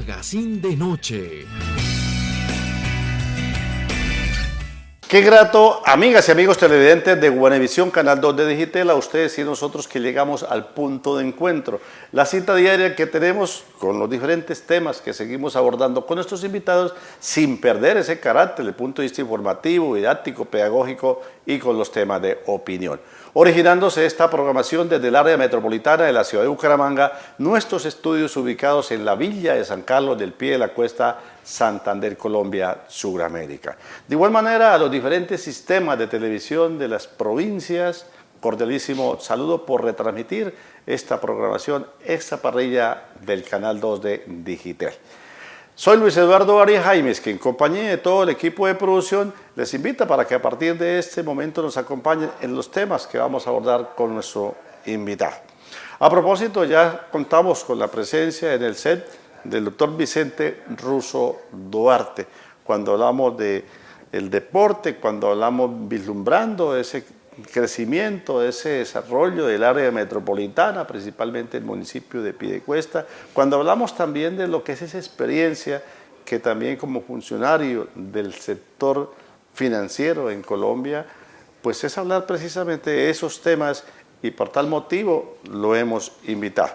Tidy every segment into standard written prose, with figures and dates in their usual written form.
Magazine de Noche. Qué grato, amigas y amigos televidentes de Guanevisión, Canal 2 de Digitel, a ustedes y nosotros que llegamos al punto de encuentro. La cita diaria que tenemos con los diferentes temas que seguimos abordando con nuestros invitados sin perder ese carácter, el punto de vista informativo, didáctico, pedagógico y con los temas de opinión. Originándose esta programación desde el área metropolitana de la ciudad de Bucaramanga, nuestros estudios ubicados en la Villa de San Carlos del Pie de la Cuesta, Santander, Colombia, Sudamérica. De igual manera, a los diferentes sistemas de televisión de las provincias, cordialísimo saludo por retransmitir esta programación, esta parrilla del Canal 2 de Digitel. Soy Luis Eduardo Arias Jaimes, que en compañía de todo el equipo de producción les invita para que a partir de este momento nos acompañen en los temas que vamos a abordar con nuestro invitado. A propósito, ya contamos con la presencia en el set del doctor Vicente Russo Duarte, cuando hablamos del deporte, cuando hablamos vislumbrando ese crecimiento, ese desarrollo del área metropolitana, principalmente el municipio de Piedecuesta, cuando hablamos también de lo que es esa experiencia que también como funcionario del sector financiero en Colombia, pues es hablar precisamente de esos temas y por tal motivo lo hemos invitado.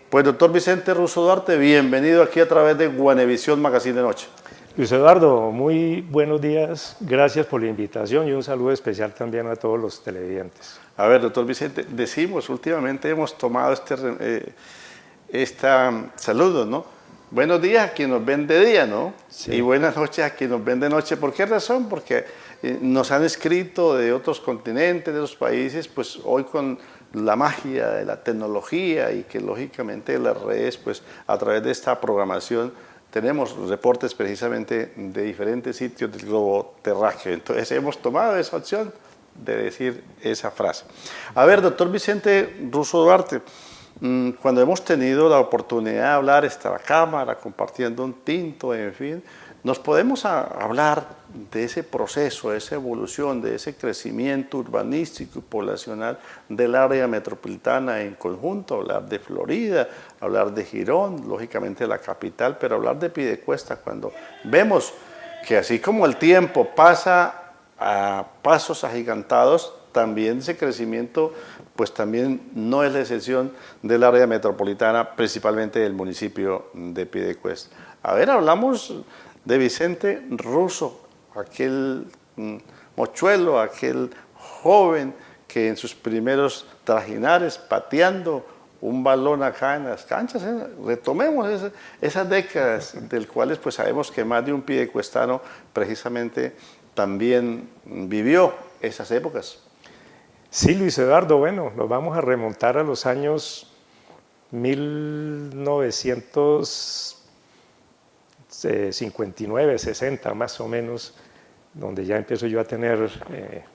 Pues doctor Vicente Russo Duarte, bienvenido aquí a través de Guanevisión Magazine de Noche. Luis Eduardo, muy buenos días, gracias por la invitación y un saludo especial también a todos los televidentes. A ver, doctor Vicente, decimos, últimamente hemos tomado saludo, ¿no? Buenos días a quien nos ven de día, ¿no? Sí. Y buenas noches a quien nos ven de noche. ¿Por qué razón? Porque nos han escrito de otros continentes, de otros países, pues hoy con la magia de la tecnología y que lógicamente las redes, pues a través de esta programación, tenemos reportes precisamente de diferentes sitios del globo terráqueo. Entonces hemos tomado esa opción de decir esa frase. A ver, doctor Vicente Russo Duarte, cuando hemos tenido la oportunidad de hablar, estar a cámara, compartiendo un tinto, en fin, nos podemos hablar de ese proceso, de esa evolución, de ese crecimiento urbanístico y poblacional del área metropolitana en conjunto, hablar de Florida, hablar de Girón, lógicamente la capital, pero hablar de Piedecuesta cuando vemos que así como el tiempo pasa a pasos agigantados, también ese crecimiento pues también no es la excepción del área metropolitana, principalmente del municipio de Piedecuesta. A ver, hablamos de Vicente Russo, aquel mochuelo, aquel joven que en sus primeros trajinares, pateando un balón acá en las canchas, retomemos esas décadas, del cuales pues sabemos que más de un piedecuestano precisamente también vivió esas épocas. Sí, Luis Eduardo, bueno, nos vamos a remontar a los años 1959, 60 más o menos, donde ya empiezo yo a tener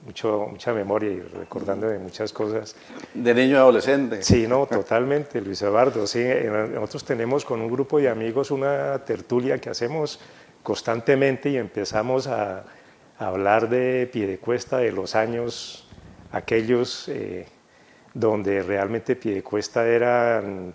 mucha memoria y recordando de muchas cosas. ¿De niño adolescente? Sí, no, totalmente, Luis Eduardo. Sí, nosotros tenemos con un grupo de amigos una tertulia que hacemos constantemente y empezamos a hablar de Piedecuesta, de los años aquellos donde realmente Piedecuesta eran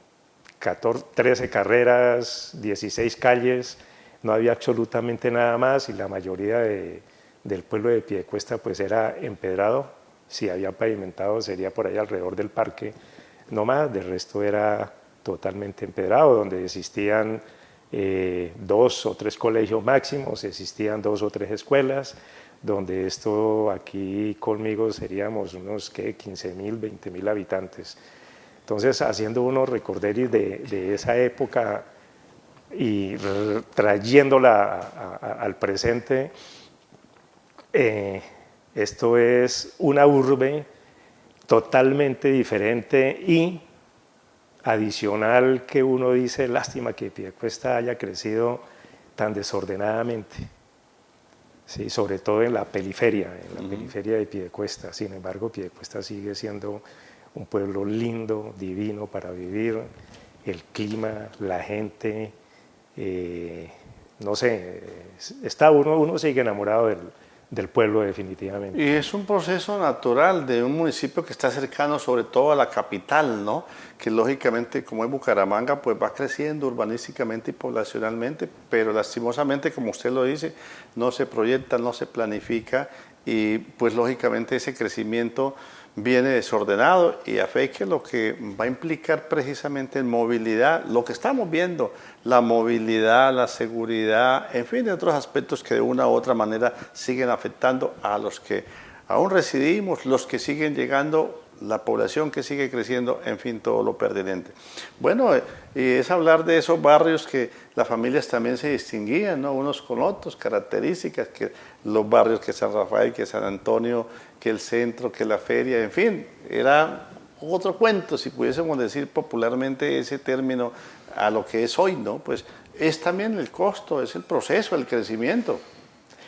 13 carreras, 16 calles, no había absolutamente nada más y la mayoría del pueblo de Piedecuesta pues era empedrado, si había pavimentado sería por ahí alrededor del parque, no más, del resto era totalmente empedrado, donde existían 2 o 3 colegios máximos, existían 2 o 3 escuelas, donde esto aquí conmigo seríamos unos 15.000, 20.000 habitantes. Entonces, haciendo unos recorderis de esa época y trayéndola al presente, esto es una urbe totalmente diferente y adicional que uno dice, lástima que Piedecuesta haya crecido tan desordenadamente. Sí, sobre todo en la periferia de Piedecuesta. Sin embargo, Piedecuesta sigue siendo un pueblo lindo, divino para vivir, el clima, la gente, no sé, uno sigue enamorado del pueblo definitivamente. Y es un proceso natural de un municipio que está cercano sobre todo a la capital, ¿no? Que lógicamente, como es Bucaramanga, pues va creciendo urbanísticamente y poblacionalmente, pero lastimosamente, como usted lo dice, no se proyecta, no se planifica y pues lógicamente ese crecimiento viene desordenado y afecta lo que va a implicar precisamente en movilidad, lo que estamos viendo, la movilidad, la seguridad, en fin, de otros aspectos que de una u otra manera siguen afectando a los que aún residimos, los que siguen llegando, la población que sigue creciendo, en fin, todo lo pertinente. Bueno, y es hablar de esos barrios que las familias también se distinguían, ¿no? Unos con otros, características, que los barrios que San Rafael, que San Antonio, que el centro, que la feria, en fin, era otro cuento, si pudiésemos decir popularmente ese término a lo que es hoy, ¿no? Pues es también el costo, es el proceso, el crecimiento.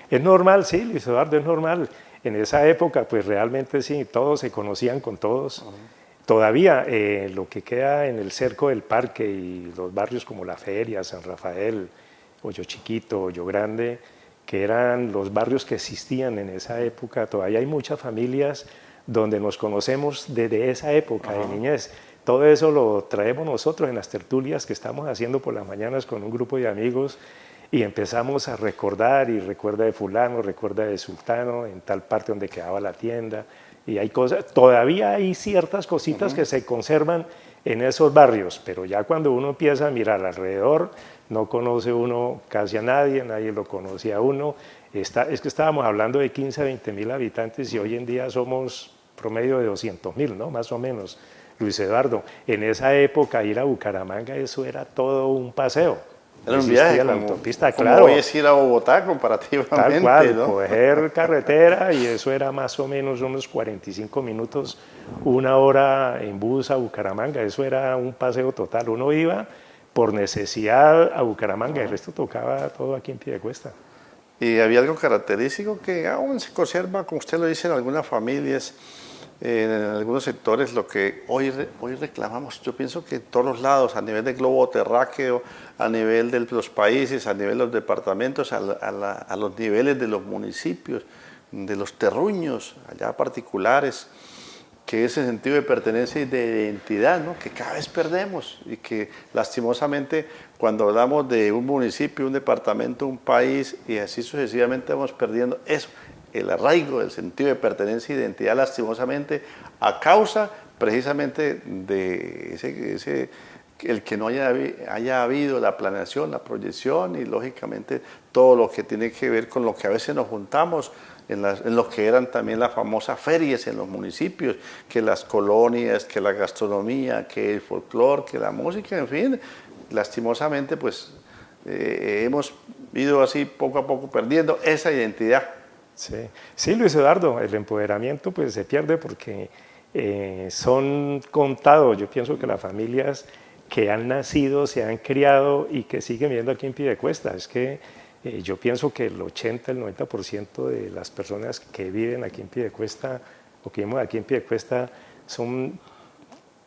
Es normal, sí, Luis Eduardo, es normal. En esa época, pues realmente sí, todos se conocían con todos. Todavía lo que queda en el cerco del parque y los barrios como La Feria, San Rafael, Hoyo Chiquito, Hoyo Grande, que eran los barrios que existían en esa época, todavía hay muchas familias donde nos conocemos desde esa época de niñez. Todo eso lo traemos nosotros en las tertulias que estamos haciendo por las mañanas con un grupo de amigos y empezamos a recordar, y recuerda de fulano, recuerda de sultano, en tal parte donde quedaba la tienda, y hay cosas, todavía hay ciertas cositas que se conservan en esos barrios, pero ya cuando uno empieza a mirar alrededor, no conoce uno casi a nadie, nadie lo conoce a uno. Es que estábamos hablando de 15 a 20 mil habitantes y hoy en día somos promedio de 200.000, ¿no? Más o menos, Luis Eduardo. En esa época ir a Bucaramanga, eso era todo un paseo. Era un viaje, la como, autopista, como claro. hoy es ir a Bogotá comparativamente, Tal cual, ¿no? coger carretera y eso era más o menos unos 45 minutos, una hora en bus a Bucaramanga, eso era un paseo total. Uno iba por necesidad a Bucaramanga, el resto tocaba todo aquí en Piedecuesta. Y había algo característico que aún se conserva, como usted lo dice, en algunas familias, en algunos sectores, lo que hoy reclamamos. Yo pienso que en todos los lados, a nivel de globo terráqueo, a nivel de los países, a nivel de los departamentos, a los niveles de los municipios, de los terruños, allá particulares, que ese sentido de pertenencia y de identidad, ¿no? Que cada vez perdemos y que lastimosamente cuando hablamos de un municipio, un departamento, un país y así sucesivamente vamos perdiendo eso, el arraigo del sentido de pertenencia e identidad lastimosamente a causa precisamente de el que no haya habido la planeación, la proyección y lógicamente todo lo que tiene que ver con lo que a veces nos juntamos en lo que eran también las famosas ferias en los municipios, que las colonias, que la gastronomía, que el folclore, que la música, en fin, lastimosamente pues hemos ido así poco a poco perdiendo esa identidad. Sí, sí, Luis Eduardo, el empoderamiento pues se pierde porque son contados, yo pienso que las familias que han nacido, se han criado y que siguen viviendo aquí en Piedecuesta, es que yo pienso que el 80, el 90% de las personas que viven aquí en Piedecuesta o que vivimos aquí en Piedecuesta son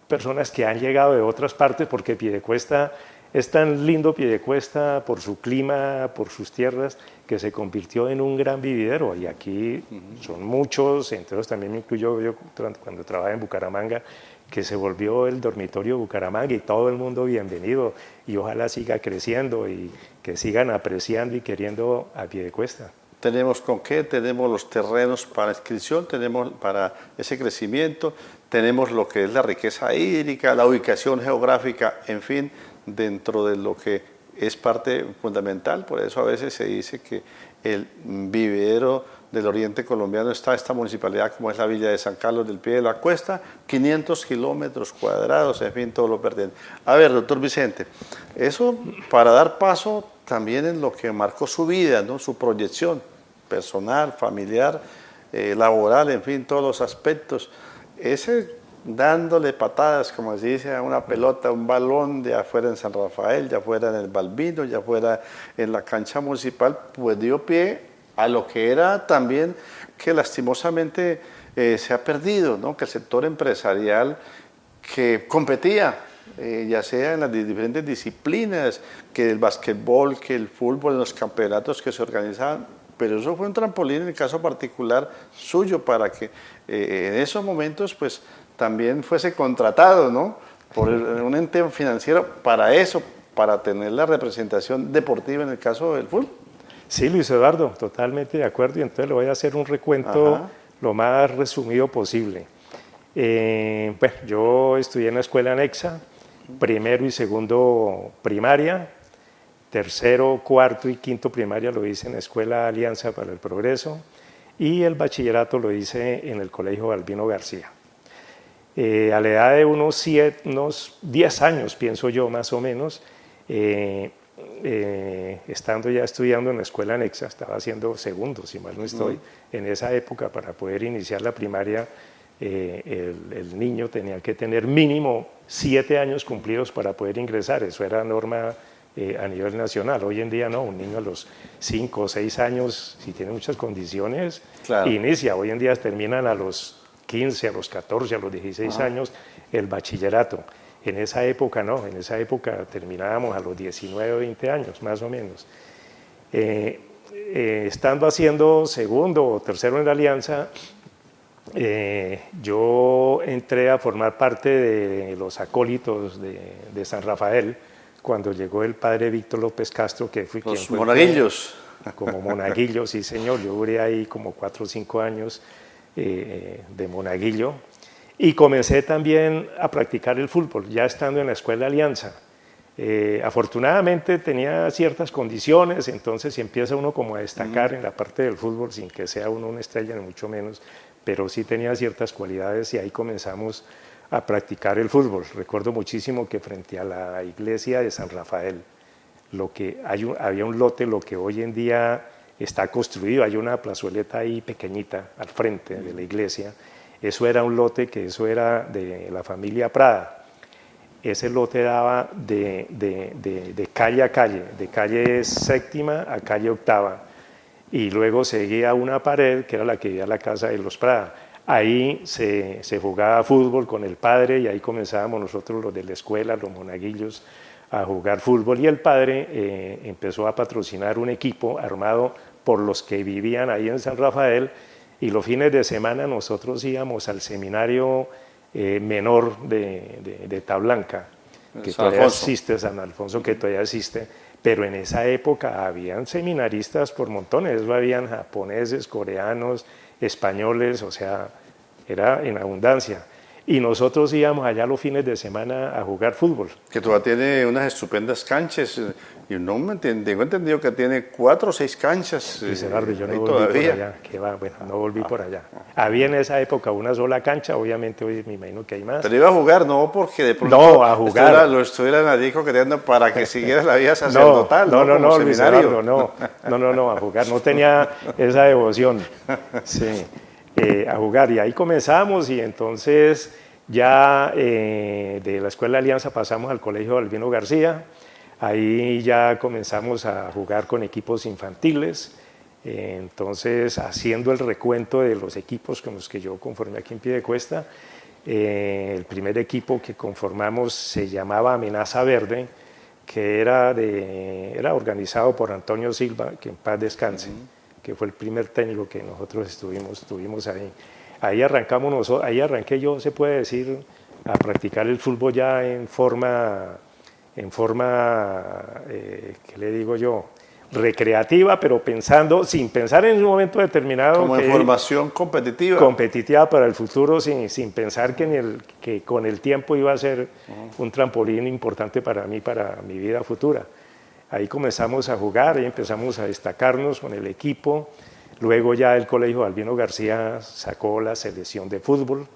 personas que han llegado de otras partes porque Piedecuesta es tan lindo, Piedecuesta, por su clima, por sus tierras, que se convirtió en un gran vividero y aquí son muchos, entre ellos también me incluyo yo cuando trabajaba en Bucaramanga, que se volvió el dormitorio Bucaramanga y todo el mundo bienvenido y ojalá siga creciendo y que sigan apreciando y queriendo a Piedecuesta. Tenemos con qué, tenemos los terrenos para inscripción, tenemos para ese crecimiento, tenemos lo que es la riqueza hídrica, la ubicación geográfica, en fin, dentro de lo que es parte fundamental. Por eso a veces se dice que el vividero del oriente colombiano está esta municipalidad como es la villa de San Carlos del Pie de la Cuesta, 500 kilómetros cuadrados, en fin, todo lo pertinente. A ver, doctor Vicente, eso para dar paso también en lo que marcó su vida, ¿no? Su proyección personal, familiar, laboral, en fin, todos los aspectos. Ese dándole patadas, como se dice, a una pelota, a un balón, ya fuera en San Rafael, ya fuera en el Balbino, ya fuera en la cancha municipal, pues dio pie a lo que era también que lastimosamente se ha perdido, ¿no? Que el sector empresarial que competía, ya sea en las diferentes disciplinas, que el basquetbol, que el fútbol, en los campeonatos que se organizaban, pero eso fue un trampolín en el caso particular suyo para que en esos momentos pues también fuese contratado, ¿no? Por un ente financiero para eso, para tener la representación deportiva en el caso del fútbol. Sí, Luis Eduardo, totalmente de acuerdo, y entonces le voy a hacer un recuento lo más resumido posible. Bueno, yo estudié en la escuela anexa, primero y segundo primaria, tercero, cuarto y quinto primaria lo hice en la Escuela Alianza para el Progreso y el bachillerato lo hice en el Colegio Balbino García. A la edad de unos 10 años, pienso yo más o menos, estando ya estudiando en la escuela anexa, estaba haciendo segundo, si mal no estoy, en esa época para poder iniciar la primaria, el niño tenía que tener mínimo 7 años cumplidos para poder ingresar, eso era norma a nivel nacional. Hoy en día no, un niño a los 5 o 6 años, si tiene muchas condiciones, claro, inicia. Hoy en día terminan a los 15, a los 14, a los 16 años el bachillerato. En esa época no, en esa época terminábamos a los 19 o 20 años, más o menos. Estando haciendo segundo o tercero en la Alianza, yo entré a formar parte de los acólitos de San Rafael, cuando llegó el padre Víctor López Castro, que fue los monaguillos. Como monaguillo, sí señor, yo duré ahí como 4 o 5 años de monaguillo, y comencé también a practicar el fútbol, ya estando en la Escuela Alianza. Afortunadamente tenía ciertas condiciones, entonces empieza uno como a destacar en la parte del fútbol, sin que sea uno una estrella, ni mucho menos, pero sí tenía ciertas cualidades y ahí comenzamos a practicar el fútbol. Recuerdo muchísimo que frente a la iglesia de San Rafael, había un lote, lo que hoy en día está construido, hay una plazoleta ahí pequeñita al frente de la iglesia, eso era un lote que eso era de la familia Prada. Ese lote daba de calle a calle, de calle séptima a calle octava, y luego seguía una pared que era la que iba a la casa de los Prada. Ahí se jugaba fútbol con el padre y ahí comenzábamos nosotros los de la escuela, los monaguillos, a jugar fútbol, y el padre empezó a patrocinar un equipo armado por los que vivían ahí en San Rafael, y los fines de semana nosotros íbamos al seminario menor de Tablanca, que todavía existe, San Alfonso, que todavía existe, pero en esa época habían seminaristas por montones, habían japoneses, coreanos, españoles, o sea, era en abundancia. Y nosotros íbamos allá los fines de semana a jugar fútbol. Que todavía tiene unas estupendas canchas, y no tengo entendido que tiene 4 o 6 canchas. Luis Eduardo, yo no volví por allá, que va, bueno, no volví por allá. Había en esa época una sola cancha, obviamente hoy me imagino que hay más. Pero iba a jugar, no porque de pronto no, a jugar. Lo estuvieran allí coqueteando para que siguieras la vida sacerdotal. No, Luis Eduardo, no, a jugar, no tenía esa devoción, sí. A jugar, y ahí comenzamos, y entonces ya de la Escuela Alianza pasamos al Colegio Balbino García, ahí ya comenzamos a jugar con equipos infantiles, entonces haciendo el recuento de los equipos con los que yo conformé aquí en Piedecuesta, el primer equipo que conformamos se llamaba Amenaza Verde, que era organizado por Antonio Silva, que en paz descanse, que fue el primer técnico que nosotros tuvimos ahí. Ahí arranqué yo, se puede decir, a practicar el fútbol ya en forma ¿qué le digo yo? Recreativa, pero sin pensar en un momento determinado. Como en formación competitiva. Competitiva para el futuro, sin pensar que con el tiempo iba a ser un trampolín importante para mí, para mi vida futura. Ahí comenzamos a jugar, ahí empezamos a destacarnos con el equipo. Luego ya el Colegio Balbino García sacó la selección de fútbol.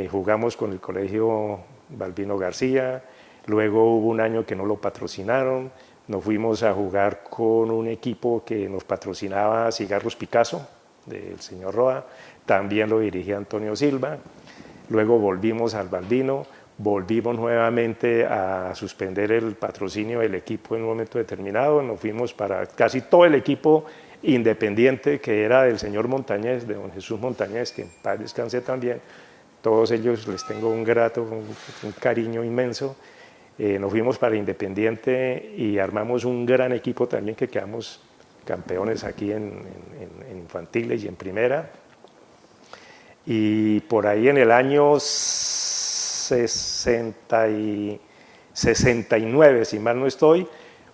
Jugamos con el Colegio Balbino García. Luego hubo un año que no lo patrocinaron. Nos fuimos a jugar con un equipo que nos patrocinaba Cigarros Picasso, del señor Roa. También lo dirigía Antonio Silva. Luego volvimos al Balbino. Volvimos nuevamente a suspender el patrocinio del equipo en un momento determinado. Nos fuimos para casi todo el equipo independiente, que era del señor Montañez, de don Jesús Montañez, que en paz descanse también. Todos ellos les tengo un cariño inmenso. Nos fuimos para Independiente y armamos un gran equipo también, que quedamos campeones aquí en infantiles y en primera. Y por ahí en el año 69, si mal no estoy,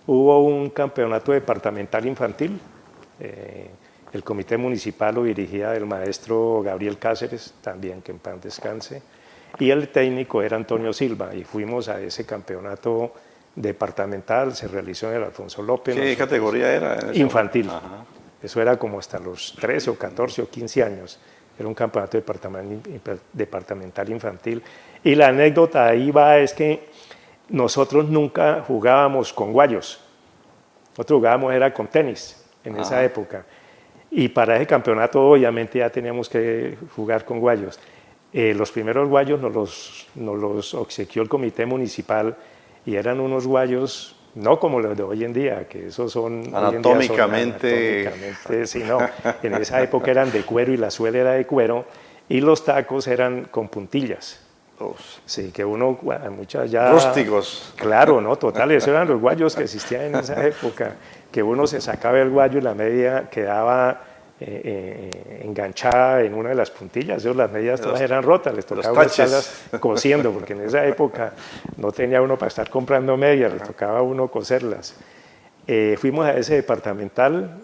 hubo un campeonato departamental infantil. El comité municipal lo dirigía el maestro Gabriel Cáceres, también que en paz descanse, y el técnico era Antonio Silva, y fuimos a ese campeonato departamental, se realizó en el Alfonso López. ¿Qué categoría era? Infantil. Ajá. Eso era como hasta los 13 o 14 o 15 años. Era un campeonato departamental infantil. Y la anécdota ahí va es que nosotros nunca jugábamos con guayos. Nosotros jugábamos era con tenis en esa época. Y para ese campeonato obviamente ya teníamos que jugar con guayos. Los primeros guayos nos los obsequió el comité municipal y eran unos guayos no como los de hoy en día, que esos son anatómicamente, sí, no. En esa época eran de cuero y la suela era de cuero y los tacos eran con puntillas. Sí, que uno, muchas ya... Rústicos. Claro, no, total, esos eran los guayos que existían en esa época, que uno se sacaba el guayo y la media quedaba enganchada en una de las puntillas, las medias todas eran rotas, les tocaba estarlas cosiendo, porque en esa época no tenía uno para estar comprando medias, les tocaba a uno coserlas. Fuimos a ese departamental,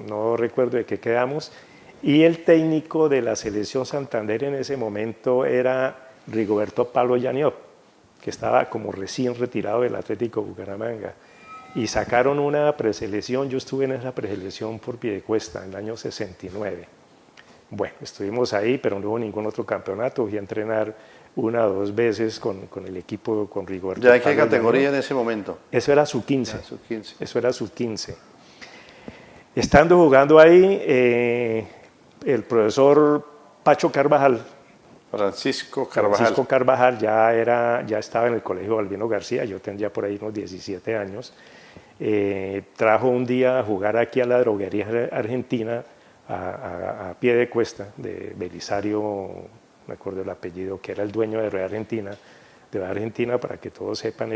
no recuerdo de qué quedamos, y el técnico de la selección Santander en ese momento era Rigoberto Pablo Yaniot, que estaba como recién retirado del Atlético Bucaramanga. Y sacaron una preselección, yo estuve en esa preselección por Piedecuesta en el año 69. Bueno, estuvimos ahí, pero no hubo ningún otro campeonato, fui a entrenar una o dos veces con el equipo, con Rigoberto. ¿Ya en qué categoría en ese momento? Eso era sub-15. Sub-15. Eso era sub-15. Estando jugando ahí, el profesor Pacho Carvajal, Francisco Carvajal ya estaba en el colegio Balbino García, yo tendría por ahí unos 17 años. Trajo un día a jugar aquí a la droguería argentina, a Piedecuesta, de Belisario, me acuerdo el apellido, que era el dueño de Argentina, para que todos sepan,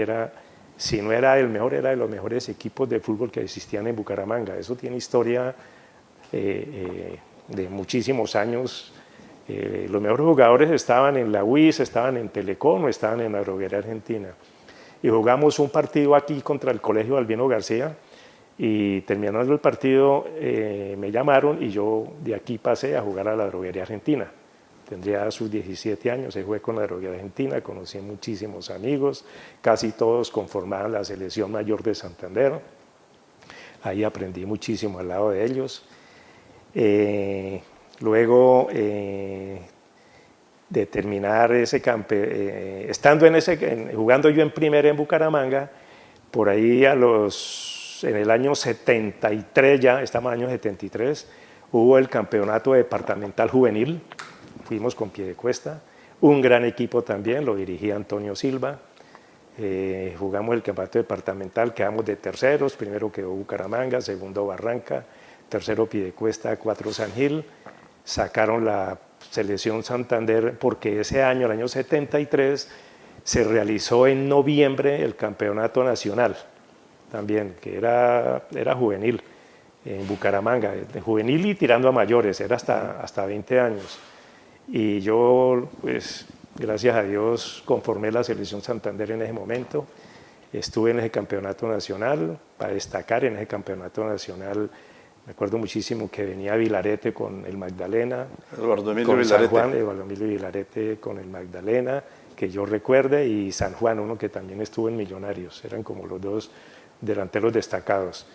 si no era el mejor, era de los mejores equipos de fútbol que existían en Bucaramanga. Eso tiene historia de muchísimos años. Los mejores jugadores estaban en la UIS, estaban en Telecom, estaban en la droguería argentina. Y jugamos un partido aquí contra el colegio Albino García y terminando el partido me llamaron y yo de aquí pasé a jugar a la droguería argentina. Tendría sus 17 años, jugué con la droguería argentina, conocí muchísimos amigos, casi todos conformaban la selección mayor de Santander. Ahí aprendí muchísimo al lado de ellos. Luego de terminar ese estando jugando yo en primera en Bucaramanga, por ahí en el año 73, ya estamos en el año 73, hubo el campeonato departamental juvenil, fuimos con Piedecuesta, un gran equipo también, lo dirigía Antonio Silva, jugamos el campeonato departamental, quedamos de terceros, primero quedó Bucaramanga, segundo Barranca, tercero Piedecuesta, 4 San Gil. Sacaron la selección Santander porque ese año, el año 73, se realizó en noviembre el campeonato nacional, también, que era juvenil, en Bucaramanga, juvenil y tirando a mayores, era hasta 20 años. Y yo, pues, gracias a Dios, conformé la selección Santander en ese momento, estuve en ese campeonato nacional, para destacar en ese campeonato nacional. Me acuerdo muchísimo que venía Vilarete con el Magdalena, Eduardo Emilio con Vilarete. San Juan, Eduardo Emilio Vilarete con el Magdalena, que yo recuerde, y San Juan, uno que también estuvo en Millonarios, eran como los dos delanteros destacados.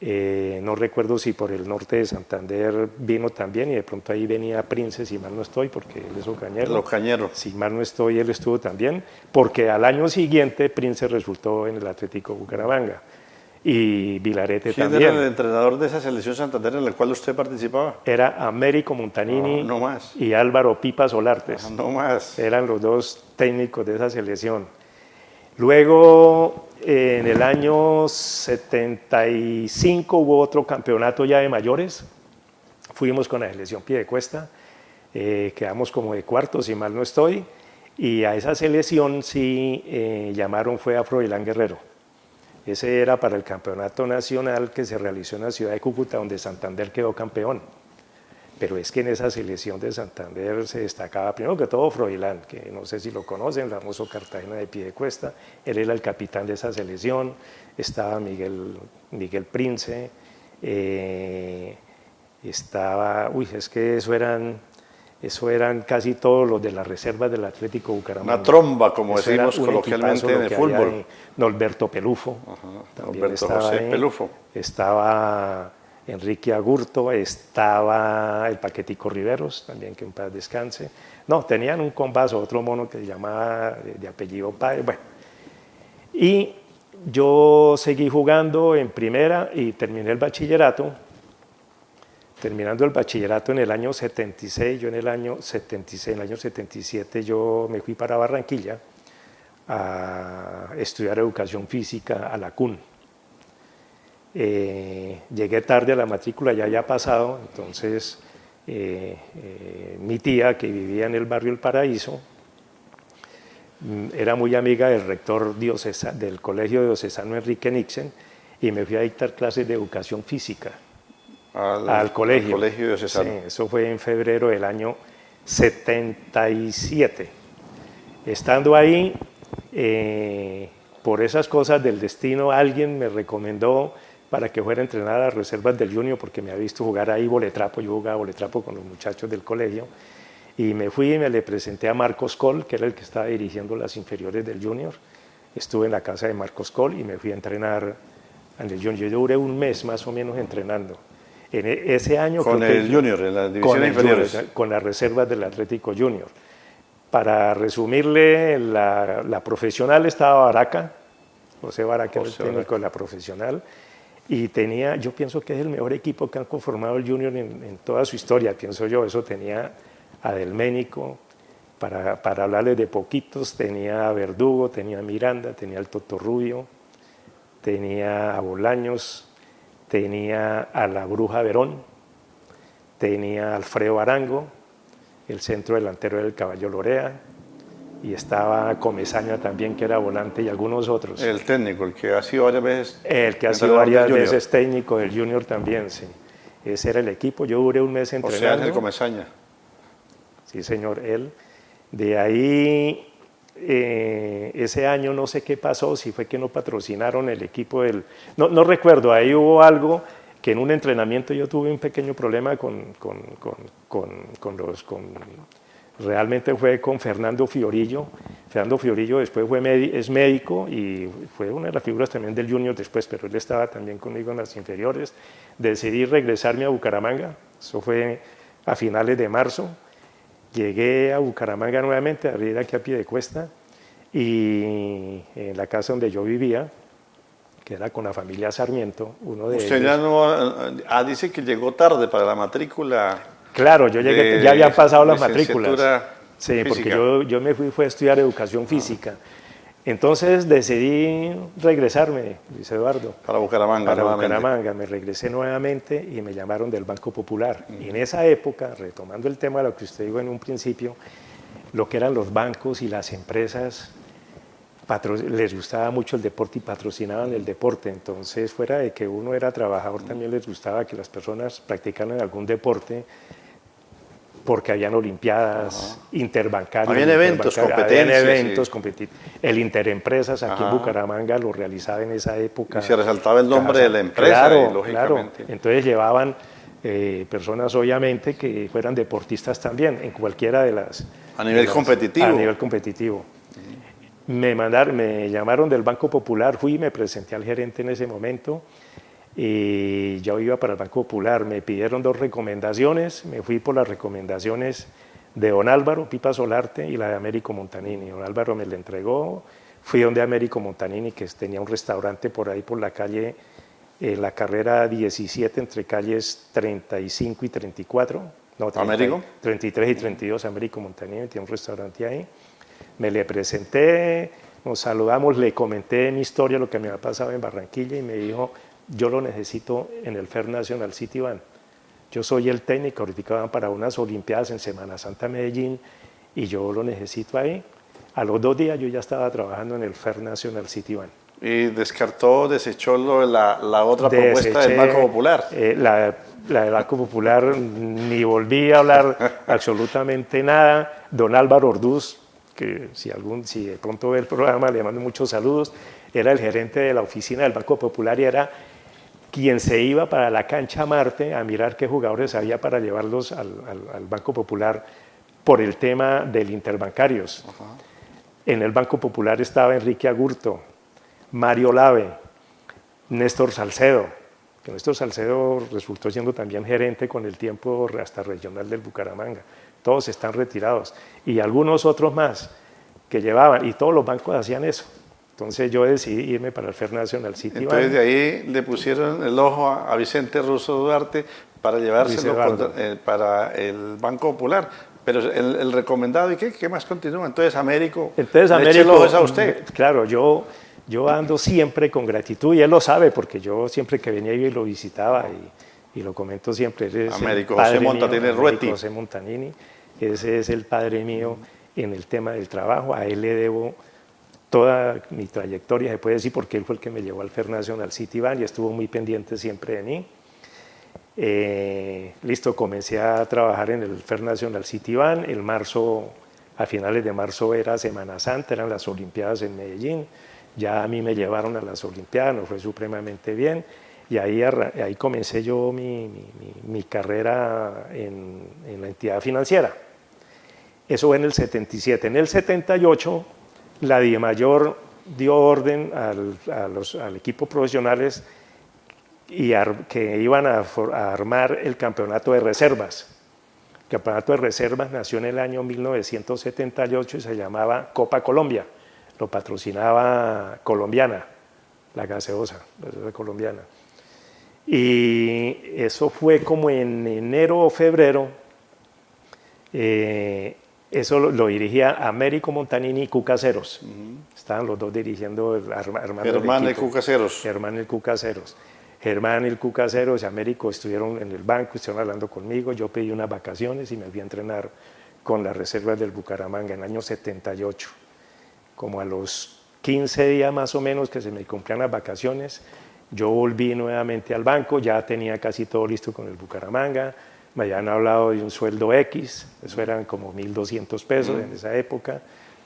No recuerdo si por el norte de Santander vino también, y de pronto ahí venía Prince, si mal no estoy, porque él es ocañero. Ocañero. Si mal no estoy, él estuvo también, porque al año siguiente Prince resultó en el Atlético Bucaramanga. Y Vilarete también. ¿Quién era el entrenador de esa selección Santander en la cual usted participaba? Era Américo Montanini no más. Y Álvaro Pipa Solartes. No más. Eran los dos técnicos de esa selección. Luego, en el año 75 hubo otro campeonato ya de mayores. Fuimos con la selección Piedecuesta. Quedamos como de cuartos, si mal no estoy. Y a esa selección sí llamaron, fue a Froilán Guerrero. Ese era para el campeonato nacional que se realizó en la ciudad de Cúcuta, donde Santander quedó campeón. Pero es que en esa selección de Santander se destacaba primero que todo Froilán, que no sé si lo conocen, el famoso Cartagena de Piedecuesta. Él era el capitán de esa selección. Estaba Miguel Prince. Estaba, es que eso eran casi todos los de las reservas del Atlético Bucaramanga. Una tromba, como Eso decimos era un coloquialmente equipazo en lo el que fútbol. había ahí. Norberto Pelufo. También Norberto estaba José ahí. Pelufo. Estaba Enrique Agurto, estaba el Paquetico Riveros, también que en paz descanse. No, tenían un combazo, otro mono que se llamaba de apellido Páez. Bueno, y yo seguí jugando en primera y terminé el bachillerato. Terminando el bachillerato en el año 76, yo en el año 76, en el año 77 yo me fui para Barranquilla a estudiar educación física a la CUN. Llegué tarde a la matrícula, ya había pasado, entonces mi tía, que vivía en el barrio El Paraíso, era muy amiga del rector del colegio diocesano Enrique Nixon, y me fui a dictar clases de educación física al colegio. Al colegio diocesano. Sí, eso fue en febrero del año 77. Estando ahí, por esas cosas del destino, alguien me recomendó para que fuera a entrenar a las reservas del Junior, porque me había visto jugar ahí boletrapo. Yo jugaba boletrapo con los muchachos del colegio, y me fui y me le presenté a Marcos Coll, que era el que estaba dirigiendo las inferiores del Junior. Estuve en la casa de Marcos Coll y me fui a entrenar en el Junior. Yo duré un mes más o menos entrenando. En ese año con el Junior, en las divisiones inferiores. Con las reservas del Atlético Junior. Para resumirle, la profesional estaba Baraca, José Baraca era el técnico de la profesional, y tenía, yo pienso que es el mejor equipo que han conformado el Junior en toda su historia, pienso yo. Eso tenía a Delménico, para hablarles de poquitos, tenía a Verdugo, tenía a Miranda, tenía al Toto Rubio, tenía a Bolaños, tenía a la Bruja Verón, tenía a Alfredo Arango, el centro delantero del Caballo Lorea, y estaba Comesaña también, que era volante, y algunos otros. El técnico, el que ha sido varias veces. El que ha sido varias veces técnico del Junior también, sí. Ese era el equipo. Yo duré un mes entrenando. José Ángel Comesaña. Sí, señor, él. De ahí, ese año no sé qué pasó, si fue que no patrocinaron el equipo del... No recuerdo, ahí hubo algo que en un entrenamiento yo tuve un pequeño problema realmente fue con Fernando Fiorillo. Fernando Fiorillo después es médico y fue una de las figuras también del Junior después, pero él estaba también conmigo en las inferiores. Decidí regresarme a Bucaramanga, eso fue a finales de marzo. Llegué a Bucaramanga nuevamente, a vivir aquí a Piedecuesta, y en la casa donde yo vivía, que era con la familia Sarmiento, uno de Usted ellos. ya no... dice que llegó tarde para la matrícula. Claro, yo llegué, ya había pasado las matrículas. Sí, física. porque yo me fui a estudiar educación física. Entonces decidí regresarme, Luis Eduardo. Para Bucaramanga. Para Bucaramanga, me regresé nuevamente y me llamaron del Banco Popular. Y en esa época, retomando el tema de lo que usted dijo en un principio, lo que eran los bancos y las empresas, les gustaba mucho el deporte y patrocinaban el deporte. Entonces, fuera de que uno era trabajador, también les gustaba que las personas practicaran algún deporte, porque habían olimpiadas interbancarias. Habían eventos, competencias. El Interempresas aquí en Bucaramanga lo realizaba en esa época. Y se resaltaba el nombre de la empresa, claro, lógicamente. Claro. Entonces llevaban personas, obviamente, que fueran deportistas también, en cualquiera de las... A nivel competitivo. A nivel competitivo. Me llamaron del Banco Popular, fui y me presenté al gerente en ese momento. Y yo iba para el Banco Popular, me pidieron 2 recomendaciones, me fui por las recomendaciones de don Álvaro Pipa Solarte y la de Américo Montanini. Don Álvaro me la entregó, fui donde Américo Montanini, que tenía un restaurante por ahí por la calle, la carrera 17, entre calles 35 y 34. No, 33 y 32, Américo Montanini, tiene un restaurante ahí. Me le presenté, nos saludamos, le comenté mi historia, lo que me había pasado en Barranquilla, y me dijo: yo lo necesito en el Fair National City Band. Yo soy el técnico, ahorita van para unas Olimpiadas en Semana Santa Medellín y yo lo necesito ahí. A los 2 días yo ya estaba trabajando en el Fair National City Band. Y desechó la otra propuesta del Banco Popular. La del Banco Popular, ni volví a hablar absolutamente nada. Don Álvaro Orduz, que si de pronto ve el programa, le mando muchos saludos, era el gerente de la oficina del Banco Popular y era quien se iba para la cancha Marte a mirar qué jugadores había para llevarlos al Banco Popular por el tema del interbancarios. En el Banco Popular estaba Enrique Agurto, Mario Lave, Néstor Salcedo, que Néstor Salcedo resultó siendo también gerente con el tiempo hasta regional del Bucaramanga. Todos están retirados. Y algunos otros más que llevaban, y todos los bancos hacían eso. Entonces yo decidí irme para el Fair National City Bank. Entonces de ahí le pusieron el ojo a Vicente Russo Duarte para llevárselo para el Banco Popular. Pero el recomendado, ¿y qué más continúa? Entonces Américo, el ojo es a usted. Claro, yo ando siempre con gratitud, y él lo sabe, porque yo siempre que venía y lo visitaba, y lo comento siempre. Américo José Montanini Ruetti. José Montanini, ese es el padre mío en el tema del trabajo. A él le debo toda mi trayectoria, se puede decir, porque él fue el que me llevó al Fair National City Bank y estuvo muy pendiente siempre de mí. Listo, comencé a trabajar en el Fair National City Bank. A finales de marzo era Semana Santa, eran las Olimpiadas en Medellín. Ya a mí me llevaron a las Olimpiadas, nos fue supremamente bien, y ahí comencé yo mi carrera en la entidad financiera. Eso fue en el 77. En el 78, la DIMAYOR dio orden al equipo profesionales que iban a armar el campeonato de reservas. El campeonato de reservas nació en el año 1978 y se llamaba Copa Colombia. Lo patrocinaba Colombiana, la gaseosa colombiana. Y eso fue como en enero o febrero. Eso lo dirigía Américo Montanini y Cucaseros. Estaban los dos dirigiendo, armando Germán el y Cucaseros. Germán y Cucaseros. Germán y Cucaseros y Américo estuvieron en el banco, estuvieron hablando conmigo. Yo pedí unas vacaciones y me fui a entrenar con las reservas del Bucaramanga en el año 78. Como a los 15 días más o menos que se me cumplían las vacaciones, yo volví nuevamente al banco, ya tenía casi todo listo con el Bucaramanga, me habían hablado de un sueldo X, eso eran como 1.200 pesos en esa época,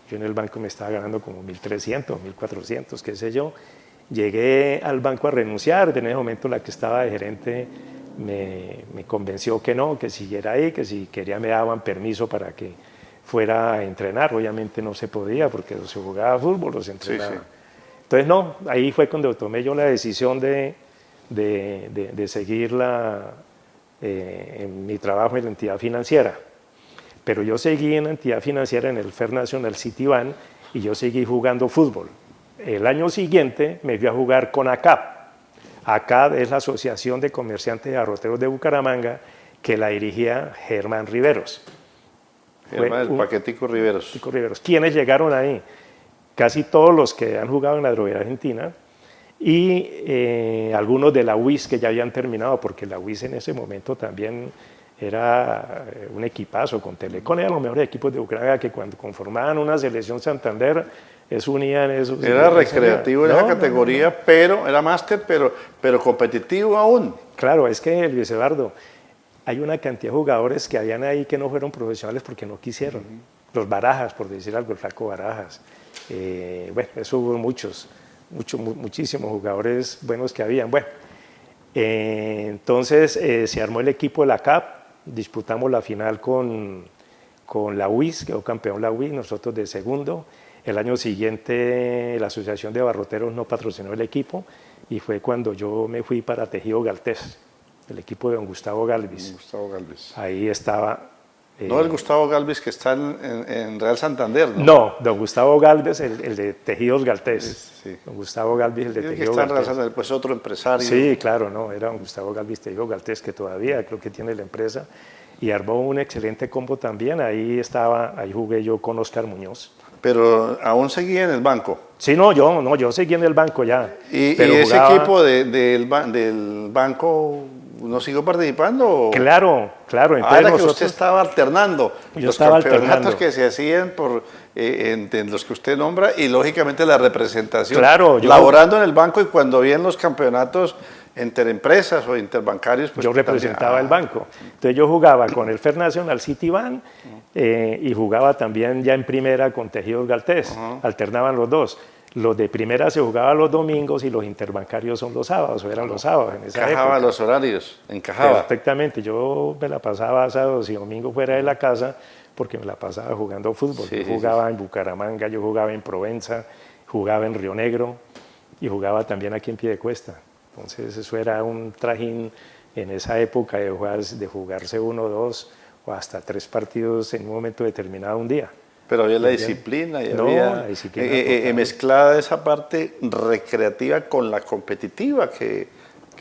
yo en el banco me estaba ganando como 1.300, 1.400, qué sé yo. Llegué al banco a renunciar, en ese momento la que estaba de gerente me convenció que no, que siguiera ahí, que si quería me daban permiso para que fuera a entrenar. Obviamente no se podía porque se jugaba fútbol o se entrenaba. Sí, sí. Entonces no, ahí fue cuando tomé yo la decisión de seguir en mi trabajo en la entidad financiera. Pero yo seguí en la entidad financiera en el Fair National City Bank y yo seguí jugando fútbol. El año siguiente me fui a jugar con ACAP. ACAP es la Asociación de Comerciantes y Abarroteros de Bucaramanga, que la dirigía Germán Riveros. El Paquetico Riveros. ¿Quiénes llegaron ahí? Casi todos los que han jugado en la droguería argentina y algunos de la UIS que ya habían terminado, porque la UIS en ese momento también era un equipazo con Telecom, eran los mejores equipos de Bucaramanga que cuando conformaban una selección Santander, unían esos. Era recreativo en esa categoría, pero era máster, pero competitivo aún. Claro, es que Luis Eduardo, hay una cantidad de jugadores que habían ahí que no fueron profesionales porque no quisieron. Los Barajas, por decir algo, el flaco Barajas. Bueno, eso hubo muchísimos jugadores buenos que habían. Bueno, entonces se armó el equipo de la CAP, disputamos la final con la UIS, quedó campeón la UIS, nosotros de segundo. El año siguiente la Asociación de Abarroteros no patrocinó el equipo y fue cuando yo me fui para Tejido Galtés, el equipo de don Gustavo Galvis. Gustavo Galvis. Ahí estaba. No el Gustavo Galvis que está en Real Santander, ¿no? No, don Gustavo Galvis, el de Tejidos Galtés. Sí. Don Gustavo Galvis, el de Tejidos Galtés. Que está en Real Galtés. Santander, pues otro empresario. Sí, claro, no, era don Gustavo Galvis Tejidos Galtés, que todavía creo que tiene la empresa, y armó un excelente combo también. Ahí jugué yo con Oscar Muñoz. Pero aún seguía en el banco. Sí, yo seguí en el banco ya. ¿Y pero ese jugaba... equipo del banco ¿No siguió participando? Claro, claro. Entonces era que usted estaba alternando los campeonatos que se hacían en los que usted nombra y lógicamente la representación. Claro, laborando en el banco y cuando habían los campeonatos interempresas o interbancarios. Pues yo representaba el banco. Entonces yo jugaba con el Fer Nacional Citibank y jugaba también ya en primera con Tejidos Galtés. Alternaban los dos. Los de primera se jugaban los domingos y los interbancarios son los sábados, o eran los sábados en esa encajaba época. Los horarios, encajaba. Perfectamente, yo me la pasaba sábados y domingos fuera de la casa porque me la pasaba jugando fútbol. Yo jugaba en Bucaramanga, yo jugaba en Provenza, jugaba en Río Negro y jugaba también aquí en Piedecuesta. Entonces eso era un trajín en esa época de jugarse 1, 2 o hasta 3 partidos en un momento determinado un día. Pero había la disciplina y había mezclada esa parte recreativa con la competitiva que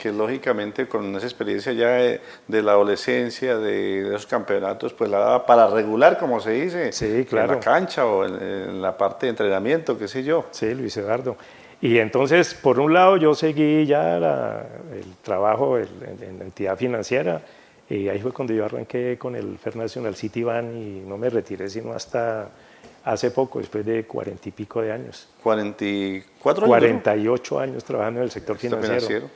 lógicamente con esa experiencia ya de la adolescencia, de esos campeonatos, pues la daba para regular, como se dice, en la cancha o en la parte de entrenamiento, qué sé yo. Sí, Luis Eduardo. Y entonces, por un lado, yo seguí ya el trabajo en la entidad financiera. Y ahí fue cuando yo arranqué con el Fer Nacional Citibank y no me retiré sino hasta hace poco, después de 40 y pico de años. ¿44 años? 48 años trabajando en el sector financiero.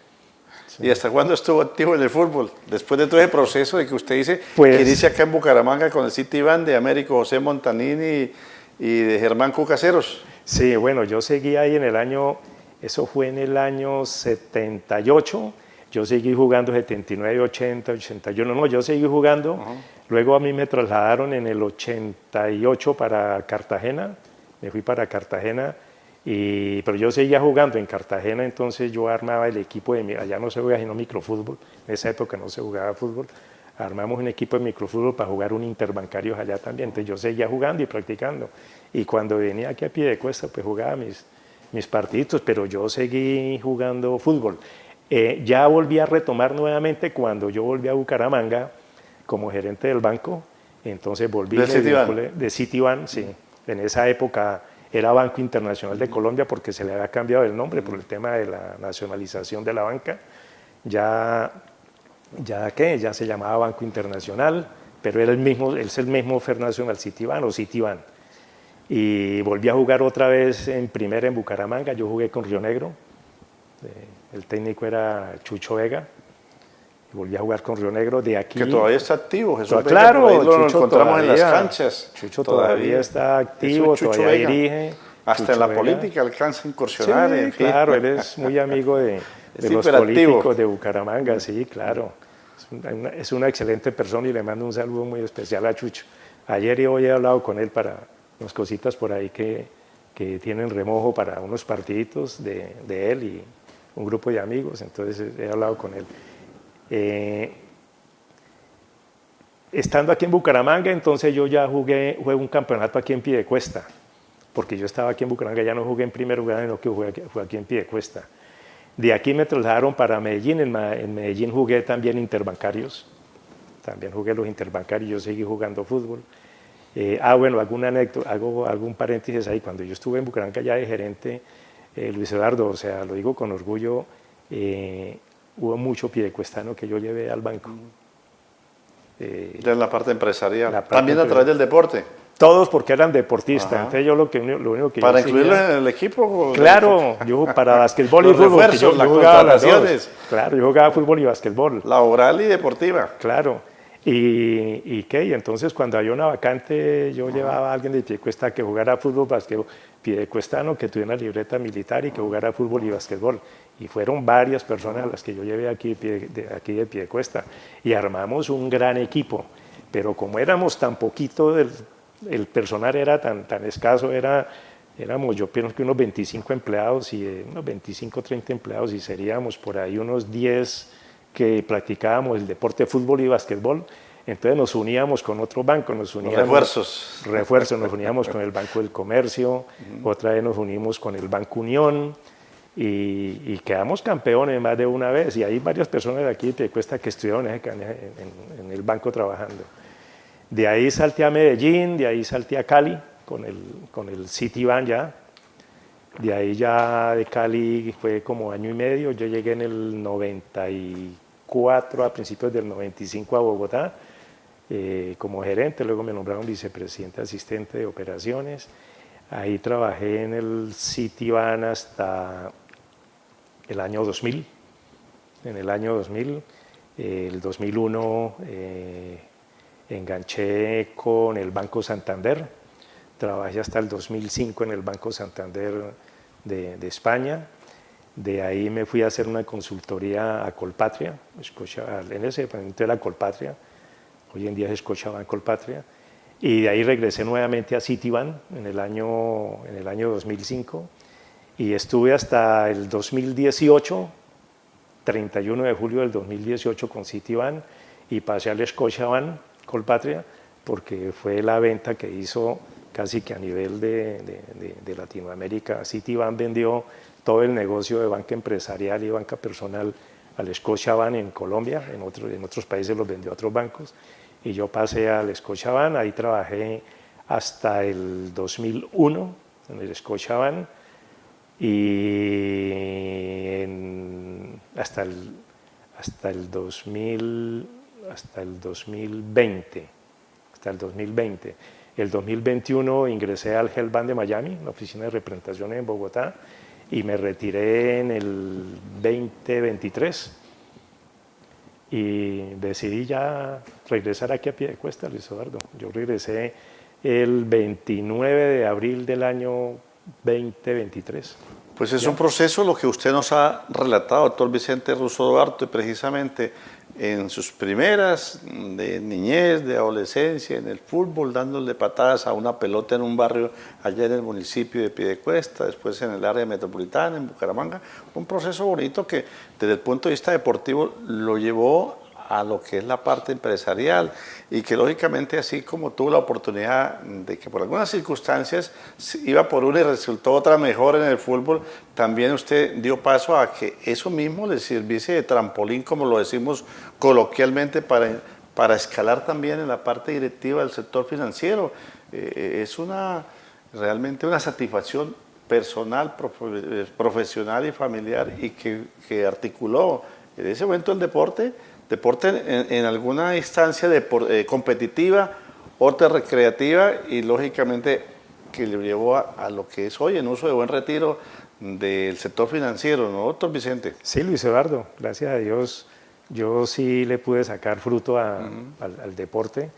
Sí. ¿Y hasta cuándo estuvo activo en el fútbol? Después de todo ese proceso de que usted dice que inicia acá en Bucaramanga con el Citibank de Américo José Montanini y de Germán Cucaseros. Sí, bueno, yo seguí ahí en el año, eso fue en el año 78. Yo seguí jugando 79, 80, 81, no, yo seguí jugando. Luego a mí me trasladaron en el 88 para Cartagena, me fui para Cartagena, pero yo seguía jugando en Cartagena, entonces yo armaba el equipo allá no se jugaba sino microfútbol, en esa época no se jugaba fútbol, armamos un equipo de microfútbol para jugar un interbancario allá también, entonces yo seguía jugando y practicando. Y cuando venía aquí a Piedecuesta, pues jugaba mis partiditos, pero yo seguí jugando fútbol. Ya volví a retomar nuevamente cuando yo volví a Bucaramanga como gerente del banco, entonces volví de Citibank, sí. En esa época era Banco Internacional de Colombia porque se le había cambiado el nombre por el tema de la nacionalización de la banca. Ya se llamaba Banco Internacional, pero era es el mismo Fer Nacional Citibank o Citibank. Y volví a jugar otra vez en primera en Bucaramanga, yo jugué con Río Negro. El técnico era Chucho Vega. Y volví a jugar con Río Negro de aquí. Que todavía está activo, Jesús Vega. Claro, por ahí lo Chucho encontramos todavía, en las canchas. Chucho todavía está activo, todavía Vega. Dirige. Hasta Chucho en la Vega. política alcanza a incursionar. Sí, en fin. claro, él es muy amigo de los políticos de Bucaramanga, sí, claro. Es una excelente persona y le mando un saludo muy especial a Chucho. Ayer y hoy he hablado con él para unas cositas por ahí que tienen remojo para unos partiditos de él y un grupo de amigos, entonces he hablado con él. Estando aquí en Bucaramanga, entonces yo ya jugué un campeonato aquí en Piedecuesta, porque yo estaba aquí en Bucaramanga, ya no jugué en primer lugar, sino que jugué aquí en Piedecuesta. De aquí me trasladaron para Medellín, en Medellín jugué también interbancarios, también jugué los interbancarios, yo seguí jugando fútbol. Bueno, alguna anécdota, hago algún paréntesis ahí, cuando yo estuve en Bucaramanga ya de gerente, Luis Eduardo, o sea, lo digo con orgullo, hubo mucho piedecuestano que yo llevé al banco. Ya en la parte empresarial, también a través del deporte. Todos porque eran deportistas, entonces yo lo único que ¿Para yo incluirlos seguía, en el equipo? Yo para básquetbol y Los fútbol, refuerzos, yo las jugaba las dos. contrataciones. Claro, yo jugaba fútbol y básquetbol. Laboral y deportiva. Claro. ¿Y qué? Y entonces cuando había una vacante, yo llevaba a alguien de Piedecuesta que jugara fútbol, básquetbol, piedecuestano, que tuviera una libreta militar y que jugara fútbol y básquetbol. Y fueron varias personas las que yo llevé aquí de Piedecuesta. Y armamos un gran equipo. Pero como éramos tan poquito, el personal era tan escaso, éramos yo pienso que unos 25 empleados, unos 25, 30 empleados, y seríamos por ahí unos 10 que practicábamos el deporte fútbol y básquetbol. Entonces nos uníamos con otro banco, nos uníamos, refuerzos, nos uníamos con el Banco del Comercio, otra vez nos unimos con el Banco Unión y quedamos campeones más de una vez. Y hay varias personas de aquí de Piedecuesta que estuvieron en el banco trabajando. De ahí salté a Medellín, de ahí salté a Cali con el Citibank ya. De ahí ya de Cali fue como año y medio, yo llegué en el 94 a principios del 95 a Bogotá como gerente, luego me nombraron vicepresidente asistente de operaciones. Ahí trabajé en el Citibank hasta el año 2000. En el año 2000, el 2001 enganché con el Banco Santander. Trabajé hasta el 2005 en el Banco Santander de España. De ahí me fui a hacer una consultoría a Colpatria, en ese momento era Colpatria, hoy en día es Scotiabank Colpatria. Y de ahí regresé nuevamente a Citibank en el año 2005 y estuve hasta el 2018, 31 de julio del 2018 con Citibank y pasé al Scotiabank Colpatria porque fue la venta que hizo casi que a nivel de Latinoamérica. Citibank vendió todo el negocio de banca empresarial y banca personal al Scotiabank en Colombia, en otros países los vendió a otros bancos. Y yo pasé al Scotiabank, ahí trabajé hasta el 2001 en el Scotiabank y hasta el 2020. El 2021 ingresé al Health Bank de Miami, la oficina de representación en Bogotá, y me retiré en el 2023. Y decidí ya regresar aquí a Piedecuesta, Luis Eduardo. Yo regresé el 29 de abril del año 2023. Pues es un proceso lo que usted nos ha relatado, doctor Vicente Russo Duarte, precisamente en sus primeras de niñez, de adolescencia, en el fútbol, dándole patadas a una pelota en un barrio allá en el municipio de Piedecuesta, después en el área metropolitana, en Bucaramanga. Un proceso bonito que desde el punto de vista deportivo lo llevó a lo que es la parte empresarial y que lógicamente así como tuvo la oportunidad de que por algunas circunstancias iba por una y resultó otra mejor en el fútbol, también usted dio paso a que eso mismo le sirviese de trampolín, como lo decimos coloquialmente, para escalar también en la parte directiva del sector financiero. Es realmente una satisfacción personal, profesional y familiar y que articuló en ese momento el deporte en alguna instancia competitiva, otra recreativa y lógicamente que le llevó a lo que es hoy en uso de buen retiro del sector financiero, ¿no, doctor Vicente? Sí, Luis Eduardo, gracias a Dios yo sí le pude sacar fruto al deporte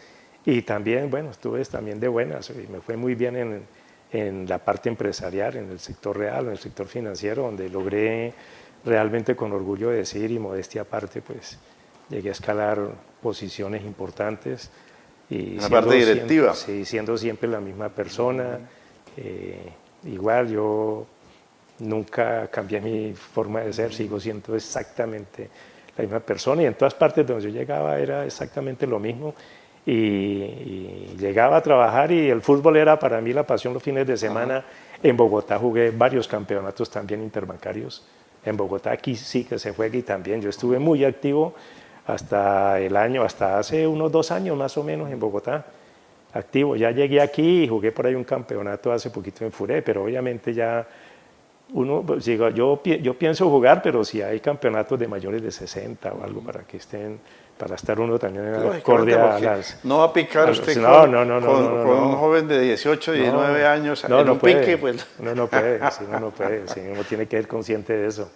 y también, bueno, estuve también de buenas y me fue muy bien en la parte empresarial, en el sector real, en el sector financiero, donde logré realmente con orgullo decir y modestia aparte, pues llegué a escalar posiciones importantes. Y la parte directiva. Siendo siempre la misma persona. Igual yo nunca cambié mi forma de ser, sigo siendo exactamente la misma persona y en todas partes donde yo llegaba era exactamente lo mismo. Y llegaba a trabajar y el fútbol era para mí la pasión los fines de semana. En Bogotá jugué varios campeonatos también interbancarios. En Bogotá aquí sí que se juega y también yo estuve muy activo hasta hace unos 2 años más o menos en Bogotá, activo. Ya llegué aquí y jugué por ahí un campeonato hace poquito en Furé, pero obviamente ya yo pienso jugar, pero si hay campeonatos de mayores de 60 o algo para estar uno también en acorde a las... No va a picar usted con un joven de 18, 19 años en un pique, pues... No puede, uno tiene que ser consciente de eso.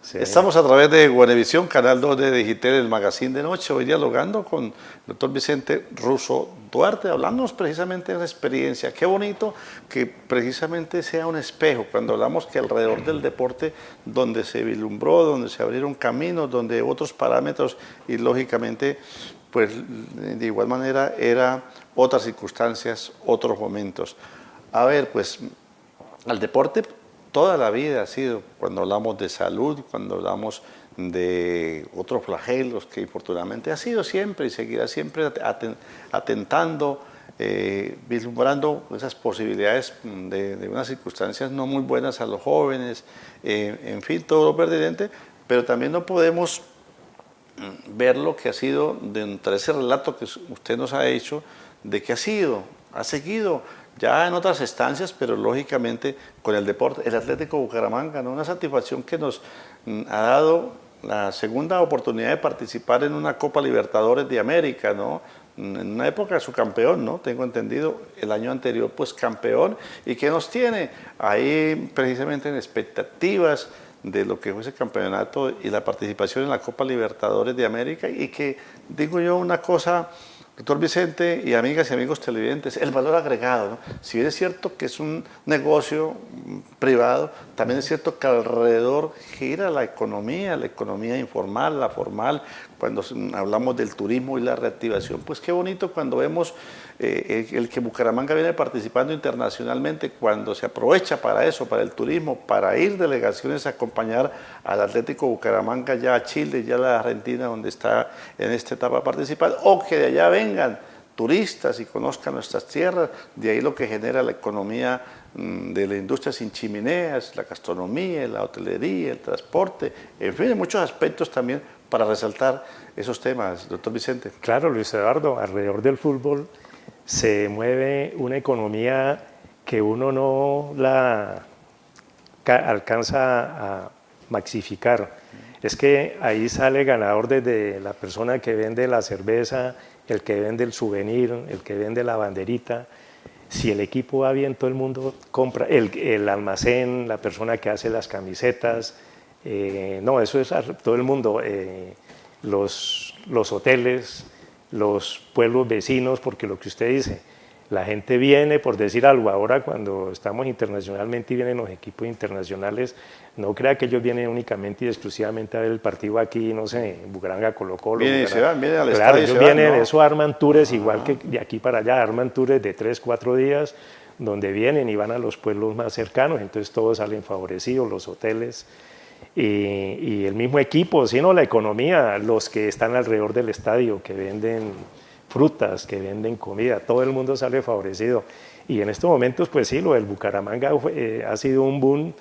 Sí. Estamos a través de Guanevisión, Canal 2 de Digitel, el magazine de noche, hoy dialogando con el doctor Vicente Russo Duarte, hablándonos precisamente de esa experiencia. Qué bonito que precisamente sea un espejo, cuando hablamos que alrededor del deporte, donde se vislumbró, donde se abrieron caminos, donde otros parámetros y lógicamente, pues de igual manera, eran otras circunstancias, otros momentos. A ver, pues al deporte toda la vida ha sido, cuando hablamos de salud, cuando hablamos de otros flagelos, que infortunadamente ha sido siempre y seguirá siempre atentando, vislumbrando esas posibilidades de unas circunstancias no muy buenas a los jóvenes, en fin, todo lo pertinente, pero también no podemos ver lo que ha sido dentro de ese relato que usted nos ha hecho, de que ha seguido ya en otras estancias, pero lógicamente con el deporte, el Atlético Bucaramanga, ¿no? Una satisfacción que nos ha dado la segunda oportunidad de participar en una Copa Libertadores de América, ¿no? En una época su campeón, ¿no? Tengo entendido, el año anterior pues campeón, y que nos tiene ahí precisamente en expectativas de lo que fue ese campeonato y la participación en la Copa Libertadores de América, y que digo yo una cosa, doctor Vicente y amigas y amigos televidentes, el valor agregado, ¿no? Si bien es cierto que es un negocio privado, también es cierto que alrededor gira la economía informal, la formal. Cuando hablamos del turismo y la reactivación, pues qué bonito cuando vemos el que Bucaramanga viene participando internacionalmente, cuando se aprovecha para eso, para el turismo, para ir delegaciones a acompañar al Atlético Bucaramanga ya a Chile, ya a la Argentina, donde está en esta etapa participando, o que de allá vengan turistas y conozcan nuestras tierras, de ahí lo que genera la economía de la industria sin chimeneas, la gastronomía, la hotelería, el transporte, en fin, muchos aspectos también para resaltar esos temas, doctor Vicente. Claro, Luis Eduardo, alrededor del fútbol se mueve una economía que uno no la alcanza a maxificar. Es que ahí sale ganador desde la persona que vende la cerveza, el que vende el souvenir, el que vende la banderita. Si el equipo va bien, todo el mundo compra, el almacén, la persona que hace las camisetas, no, eso es todo el mundo, los hoteles, los pueblos vecinos, porque lo que usted dice, la gente viene, por decir algo, ahora cuando estamos internacionalmente y vienen los equipos internacionales, no crea que ellos vienen únicamente y exclusivamente a ver el partido aquí, no sé, en Bucaramanga, Colo-Colo. Vienen y se van, vienen al estadio. Claro, ellos vienen, ¿no? Eso arman tours igual que de aquí para allá, arman tours de 3, 4 días, donde vienen y van a los pueblos más cercanos, entonces todos salen favorecidos, los hoteles y el mismo equipo, sino la economía, los que están alrededor del estadio, que venden frutas, que venden comida, todo el mundo sale favorecido. Y en estos momentos, pues sí, lo del Bucaramanga ha sido un boom.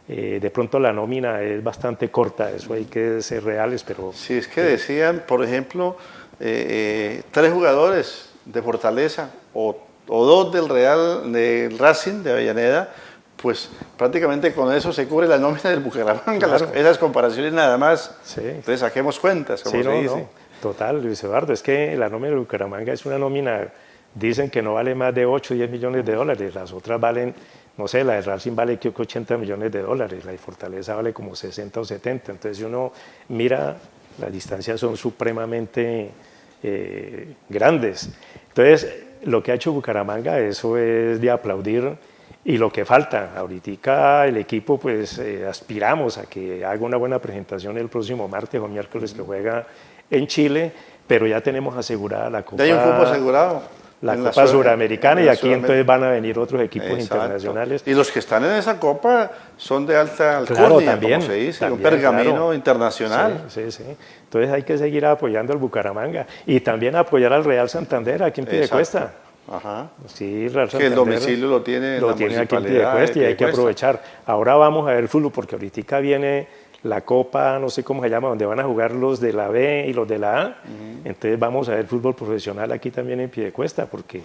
De pronto la nómina es bastante corta, eso hay que ser reales, pero... Sí, es que decían, por ejemplo, 3 jugadores de Fortaleza o 2 del Racing de Avellaneda, pues prácticamente con eso se cubre la nómina del Bucaramanga, claro. Esas comparaciones nada más. Sí. Entonces saquemos cuentas, como se dice. No. Total, Luis Eduardo, es que la nómina de Bucaramanga es una nómina, dicen que no vale más de 8 o 10 millones de dólares, las otras valen, no sé, la de Racing vale creo que 80 millones de dólares, la de Fortaleza vale como 60 o 70, entonces si uno mira, las distancias son supremamente grandes. Entonces, lo que ha hecho Bucaramanga, eso es de aplaudir. Y lo que falta, ahorita el equipo pues aspiramos a que haga una buena presentación el próximo martes o miércoles que juega en Chile, pero ya tenemos asegurada la Copa. ¿Ya hay un cupo asegurado? La Copa Suramericana y aquí entonces van a venir otros equipos internacionales. Y los que están en esa Copa son de alta alcurnia, claro, también, como se dice, también, un pergamino claro. internacional. Sí. Entonces hay que seguir apoyando al Bucaramanga y también apoyar al Real Santander aquí en Piedecuesta. Ajá. Sí, Real que el domicilio lo tiene aquí en Piedecuesta y hay que aprovechar. Ahora vamos a ver fútbol porque ahorita viene la Copa, no sé cómo se llama, donde van a jugar los de la B y los de la A. Entonces vamos a ver fútbol profesional aquí también en Piedecuesta porque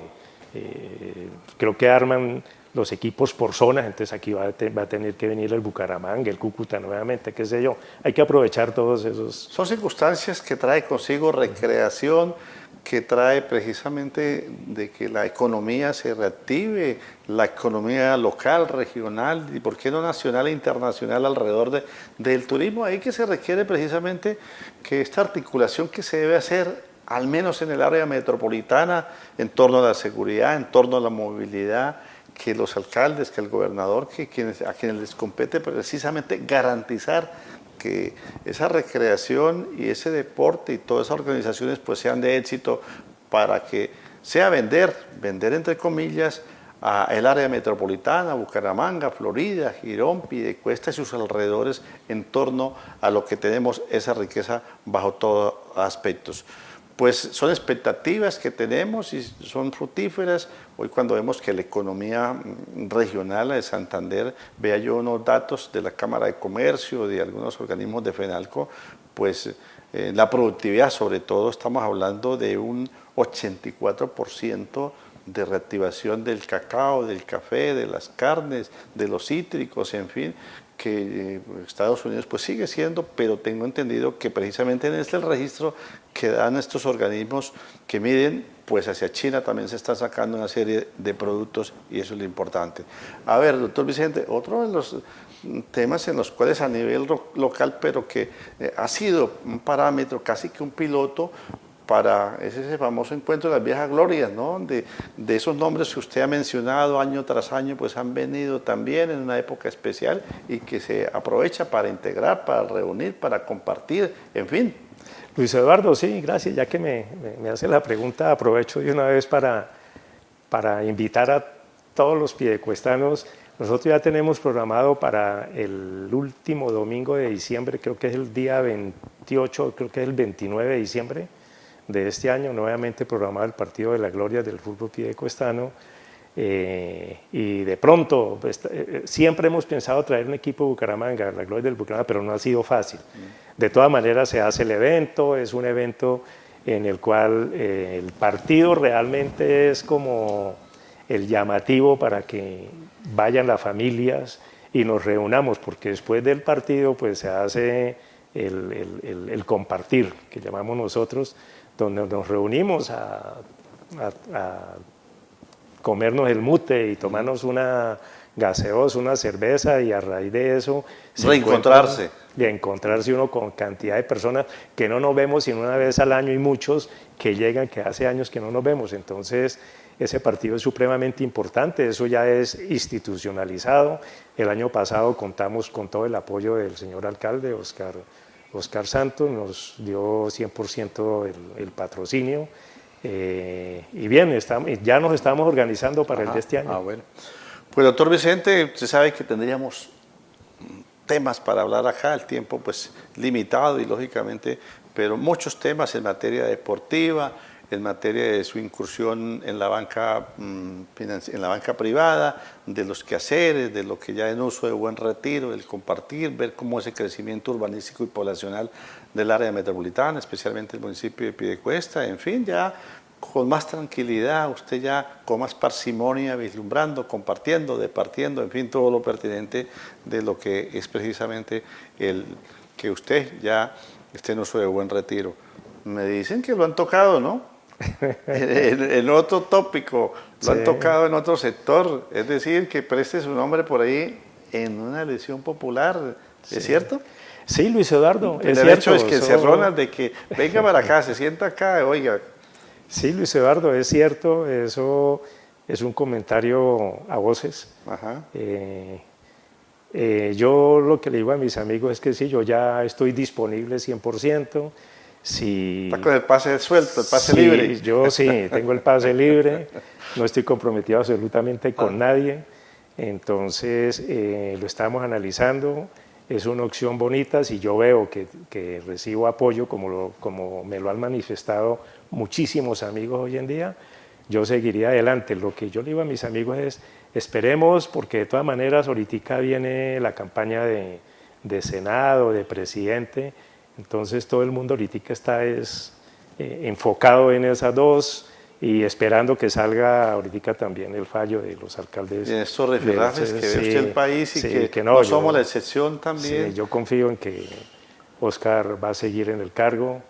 creo que arman los equipos por zonas, entonces aquí va a tener que venir el Bucaramanga, el Cúcuta nuevamente, qué sé yo. Hay que aprovechar todos esos... Son circunstancias que trae consigo recreación, que trae precisamente de que la economía se reactive, la economía local, regional y por qué no nacional e internacional alrededor del turismo. Ahí que se requiere precisamente que esta articulación que se debe hacer, al menos en el área metropolitana, en torno a la seguridad, en torno a la movilidad, que los alcaldes, que el gobernador, a quienes les compete precisamente garantizar que esa recreación y ese deporte y todas esas organizaciones pues sean de éxito para que sea vender entre comillas a el área metropolitana, Bucaramanga, Florida, Girón, Piedecuesta y sus alrededores en torno a lo que tenemos esa riqueza bajo todos aspectos. Pues son expectativas que tenemos y son fructíferas. Hoy cuando vemos que la economía regional de Santander, vea yo unos datos de la Cámara de Comercio, de algunos organismos de FENALCO, pues la productividad sobre todo, estamos hablando de un 84% de reactivación del cacao, del café, de las carnes, de los cítricos, en fin, que Estados Unidos pues sigue siendo, pero tengo entendido que precisamente en este registro que dan estos organismos que miden, pues hacia China también se está sacando una serie de productos y eso es lo importante. A ver, doctor Vicente, otro de los temas en los cuales a nivel local, pero que ha sido un parámetro, casi que un piloto, para ese famoso encuentro de las viejas glorias, ¿no? De esos nombres que usted ha mencionado año tras año, pues han venido también en una época especial y que se aprovecha para integrar, para reunir, para compartir, en fin. Luis Eduardo, sí, gracias. Ya que me hace la pregunta, aprovecho de una vez para invitar a todos los piedecuestanos. Nosotros ya tenemos programado para el último domingo de diciembre, creo que es el día 28, creo que es el 29 de diciembre, de este año, nuevamente programado el Partido de la Gloria del fútbol piedecuestano, y de pronto, pues, siempre hemos pensado traer un equipo de Bucaramanga, la Gloria del Bucaramanga, pero no ha sido fácil. De todas maneras se hace el evento, es un evento en el cual el partido realmente es como el llamativo para que vayan las familias y nos reunamos, porque después del partido pues se hace el compartir, que llamamos nosotros, donde nos reunimos a comernos el mute y tomarnos una gaseosa, una cerveza, y a raíz de eso reencontrarse. De encontrarse uno con cantidad de personas que no nos vemos sino una vez al año, y muchos que llegan que hace años que no nos vemos. Entonces ese partido es supremamente importante, eso ya es institucionalizado. El año pasado contamos con todo el apoyo del señor alcalde Oscar Santos, nos dio 100% el patrocinio, y bien, ya nos estamos organizando para el de este año. Bueno. Pues doctor Vicente, usted sabe que tendríamos temas para hablar acá, el tiempo pues limitado y lógicamente, pero muchos temas en materia deportiva, en materia de su incursión en la banca privada, de los quehaceres, de lo que ya en uso de Buen Retiro, del compartir, ver cómo ese crecimiento urbanístico y poblacional del área metropolitana, especialmente el municipio de Piedecuesta, en fin, ya con más tranquilidad, usted ya con más parsimonia, vislumbrando, compartiendo, departiendo, en fin, todo lo pertinente de lo que es precisamente el que usted ya esté en uso de Buen Retiro. Me dicen que lo han tocado, ¿no? En otro tópico, lo han tocado en otro sector, es decir, que preste su nombre por ahí en una elección popular, ¿es cierto? Sí, Luis Eduardo, el derecho es que se ronan de que venga para acá, se sienta acá, oiga. Sí, Luis Eduardo, es cierto, eso es un comentario a voces. Ajá. Yo lo que le digo a mis amigos es que sí, yo ya estoy disponible 100%. Si, está con el pase suelto, el pase libre. Yo sí, tengo el pase libre, no estoy comprometido absolutamente con nadie, entonces lo estamos analizando, es una opción bonita. Si yo veo que recibo apoyo como me lo han manifestado muchísimos amigos hoy en día, yo seguiría adelante. Lo que yo le digo a mis amigos es, esperemos, porque de todas maneras ahorita viene la campaña de Senado, de presidente. Entonces todo el mundo ahorita está enfocado en esas dos y esperando que salga ahorita también el fallo de los alcaldes. Y estos rifirrafes que ve usted el país y que no somos la excepción también. Sí, yo confío en que Oscar va a seguir en el cargo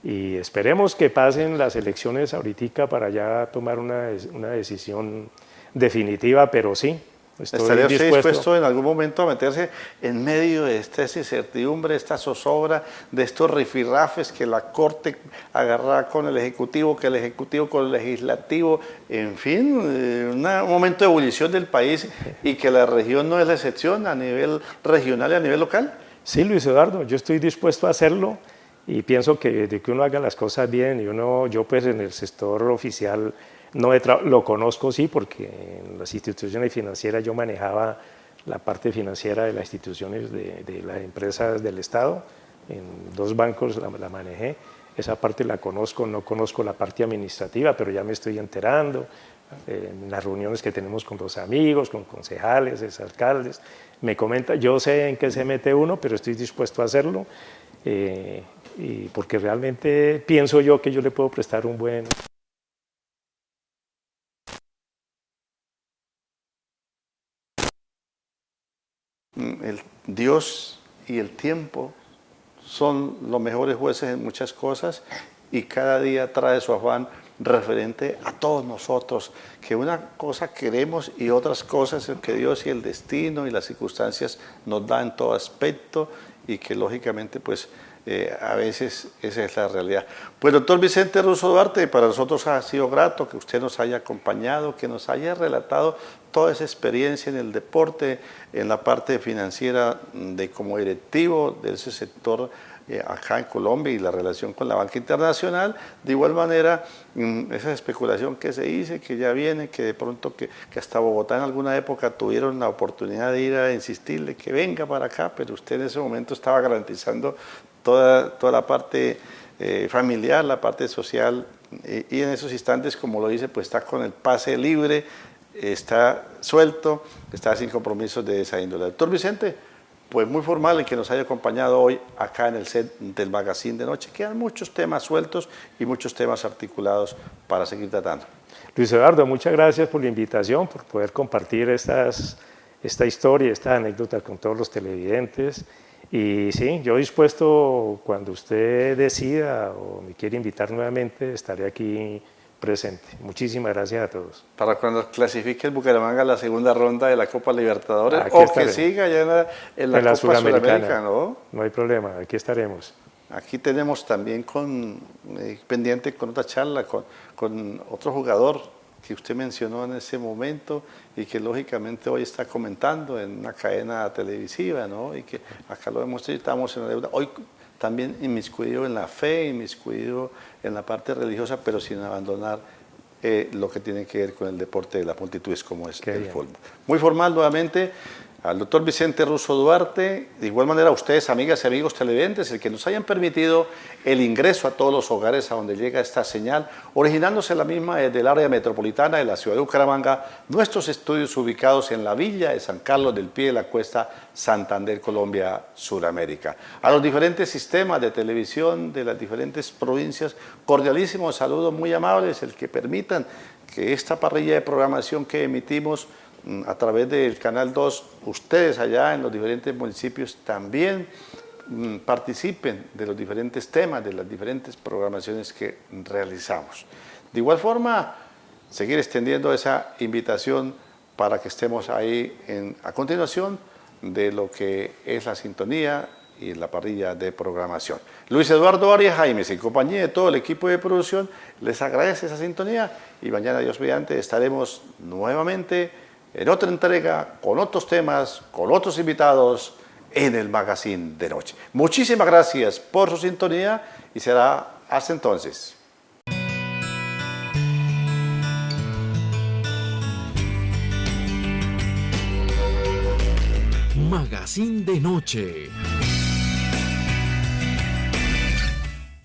y esperemos que pasen las elecciones ahorita para ya tomar una decisión definitiva, pero sí. ¿Estaría usted dispuesto en algún momento a meterse en medio de esta incertidumbre, esta zozobra, de estos rifirrafes que la Corte agarra con el Ejecutivo, que el Ejecutivo con el Legislativo, en fin, un momento de ebullición del país y que la región no es la excepción a nivel regional y a nivel local? Sí, Luis Eduardo, yo estoy dispuesto a hacerlo y pienso que de que uno haga las cosas bien y yo pues en el sector oficial lo conozco, sí, porque en las instituciones financieras yo manejaba la parte financiera de las instituciones de las empresas del Estado, en 2 bancos la manejé, esa parte la conozco, no conozco la parte administrativa, pero ya me estoy enterando, en las reuniones que tenemos con los amigos, con concejales, alcaldes, me comenta, yo sé en qué se mete uno, pero estoy dispuesto a hacerlo, y porque realmente pienso yo que yo le puedo prestar un buen Dios y el tiempo son los mejores jueces en muchas cosas y cada día trae su afán referente a todos nosotros, que una cosa queremos y otras cosas que Dios y el destino y las circunstancias nos dan en todo aspecto y que lógicamente pues a veces esa es la realidad. Pues doctor Vicente Russo Duarte, para nosotros ha sido grato que usted nos haya acompañado, que nos haya relatado toda esa experiencia en el deporte, en la parte financiera de como directivo de ese sector acá en Colombia y la relación con la banca internacional. De igual manera, esa especulación que se dice, que ya viene, que de pronto que hasta Bogotá en alguna época tuvieron la oportunidad de ir a insistirle que venga para acá, pero usted en ese momento estaba garantizando toda la parte familiar, la parte social, y en esos instantes, como lo dice, pues está con el pase libre, está suelto, está sin compromisos de esa índole. Doctor Vicente, pues muy formal en que nos haya acompañado hoy acá en el set del Magazine de Noche. Quedan muchos temas sueltos y muchos temas articulados para seguir tratando. Luis Eduardo, muchas gracias por la invitación, por poder compartir esta historia, esta anécdota con todos los televidentes. Y sí, yo dispuesto, cuando usted decida o me quiere invitar nuevamente, estaré aquí presente. Muchísimas gracias a todos. Para cuando clasifique el Bucaramanga a la segunda ronda de la Copa Libertadores, aquí o estaré. Que siga ya en la Copa Suramericana, ¿no? No hay problema, aquí estaremos. Aquí tenemos también pendiente con otra charla con otro jugador que usted mencionó en ese momento y que lógicamente hoy está comentando en una cadena televisiva, ¿no? Y que acá lo hemos dicho, estamos en la deuda. Hoy también inmiscuido en la fe, inmiscuido en la parte religiosa, pero sin abandonar lo que tiene que ver con el deporte de las multitudes como es el fútbol. Muy formal nuevamente al doctor Vicente Russo Duarte, de igual manera a ustedes, amigas y amigos televidentes, el que nos hayan permitido el ingreso a todos los hogares a donde llega esta señal, originándose la misma desde el área metropolitana de la ciudad de Bucaramanga, nuestros estudios ubicados en la villa de San Carlos del Pie de la Cuesta, Santander, Colombia, Suramérica. A los diferentes sistemas de televisión de las diferentes provincias, cordialísimos saludos muy amables, el que permitan que esta parrilla de programación que emitimos a través del Canal 2, ustedes allá en los diferentes municipios también participen de los diferentes temas, de las diferentes programaciones que realizamos. De igual forma, seguir extendiendo esa invitación para que estemos ahí a continuación de lo que es la sintonía y la parrilla de programación. Luis Eduardo Arias Jaimes, en compañía de todo el equipo de producción, les agradece esa sintonía y mañana, Dios mediante, estaremos nuevamente en otra entrega, con otros temas, con otros invitados en el Magazine de Noche. Muchísimas gracias por su sintonía y será hasta entonces. Magazine de Noche.